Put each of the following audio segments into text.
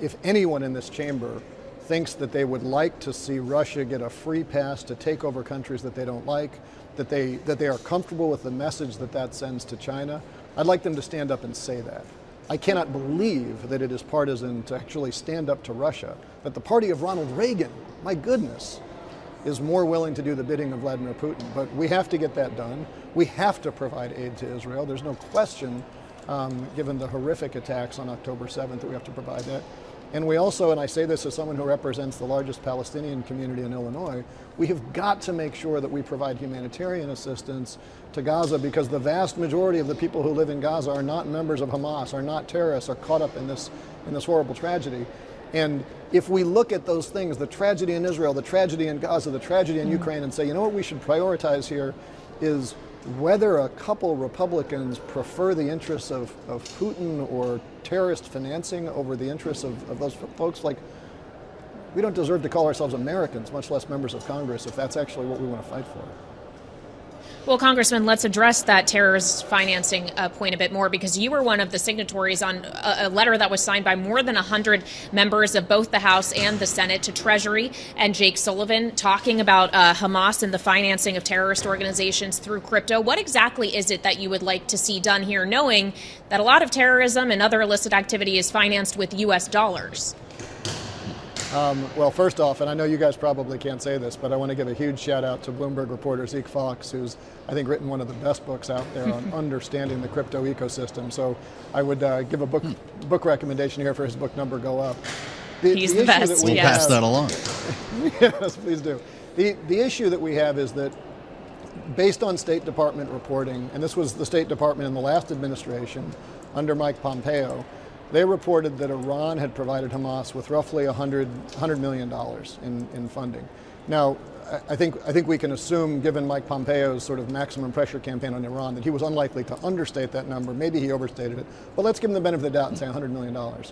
If anyone in this chamber thinks that they would like to see Russia get a free pass to take over countries that they don't like, that they are comfortable with the message that that sends to China, I'd like them to stand up and say that. I cannot believe that it is partisan to actually stand up to Russia, that the party of Ronald Reagan, my goodness, is more willing to do the bidding of Vladimir Putin. But we have to get that done. We have to provide aid to Israel. There's no question, given the horrific attacks on October 7th, that we have to provide that. And we also, and I say this as someone who represents the largest Palestinian community in Illinois, we have got to make sure that we provide humanitarian assistance to Gaza, because the vast majority of the people who live in Gaza are not members of Hamas, are not terrorists, are caught up in this horrible tragedy. And if we look at those things, the tragedy in Israel, the tragedy in Gaza, the tragedy in Ukraine, and say, you know what we should prioritize here is whether a couple Republicans prefer the interests of Putin or terrorist financing over the interests of those folks, like, we don't deserve to call ourselves Americans, much less members of Congress, if that's actually what we want to fight for. Well, Congressman, let's address that terrorist financing point a bit more, because you were one of the signatories on a letter that was signed by more than 100 members of both the House and the Senate to Treasury and Jake Sullivan, talking about Hamas and the financing of terrorist organizations through crypto. What exactly is it that you would like to see done here, knowing that a lot of terrorism and other illicit activity is financed with U.S. dollars? Well, first off, and I know you guys probably can't say this, but I want to give a huge shout out to Bloomberg reporter Zeke Fox, who's, I think, written one of the best books out there on understanding the crypto ecosystem. So I would give a book recommendation here for his book number go up. He's the best. We'll pass that along. Yes, please do. The issue that we have is that, based on State Department reporting, and this was the State Department in the last administration under Mike Pompeo, they reported that Iran had provided Hamas with roughly $100 million in funding. Now, I think we can assume, given Mike Pompeo's sort of maximum pressure campaign on Iran, that he was unlikely to understate that number. Maybe he overstated it, but let's give him the benefit of the doubt and say $100 million.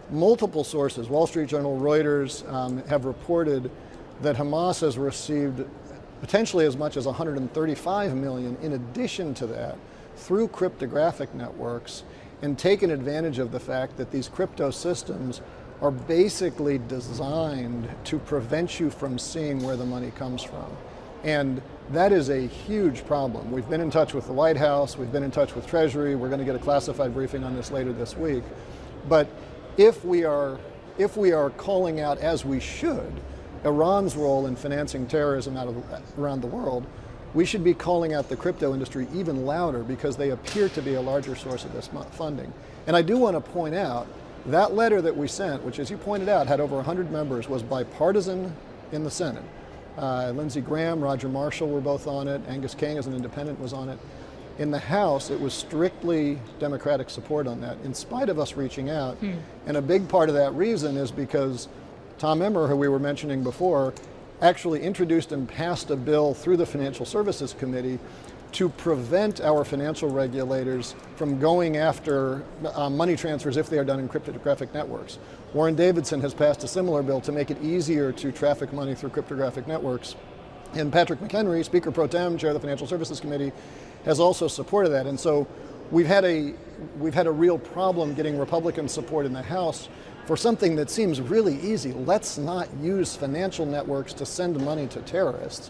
Multiple sources, Wall Street Journal, Reuters, have reported that Hamas has received potentially as much as $135 million in addition to that through cryptographic networks, and taken advantage of the fact that these crypto systems are basically designed to prevent you from seeing where the money comes from. And that is a huge problem. We've been in touch with the White House, we've been in touch with Treasury, we're going to get a classified briefing on this later this week. But if we are calling out, as we should, Iran's role in financing terrorism around the world, we should be calling out the crypto industry even louder, because they appear to be a larger source of this funding. And I do want to point out, that letter that we sent, which, as you pointed out, had over 100 members, was bipartisan in the Senate. Lindsey Graham, Roger Marshall were both on it. Angus King, as an independent, was on it. In the House, it was strictly Democratic support on that, in spite of us reaching out. And a big part of that reason is because Tom Emmer, who we were mentioning before, actually introduced and passed a bill through the Financial Services Committee to prevent our financial regulators from going after money transfers if they are done in cryptographic networks. Warren Davidson has passed a similar bill to make it easier to traffic money through cryptographic networks. And Patrick McHenry, Speaker Pro Tem, Chair of the Financial Services Committee, has also supported that. And so we've had a real problem getting Republican support in the House for something that seems really easy. Let's not use financial networks to send money to terrorists.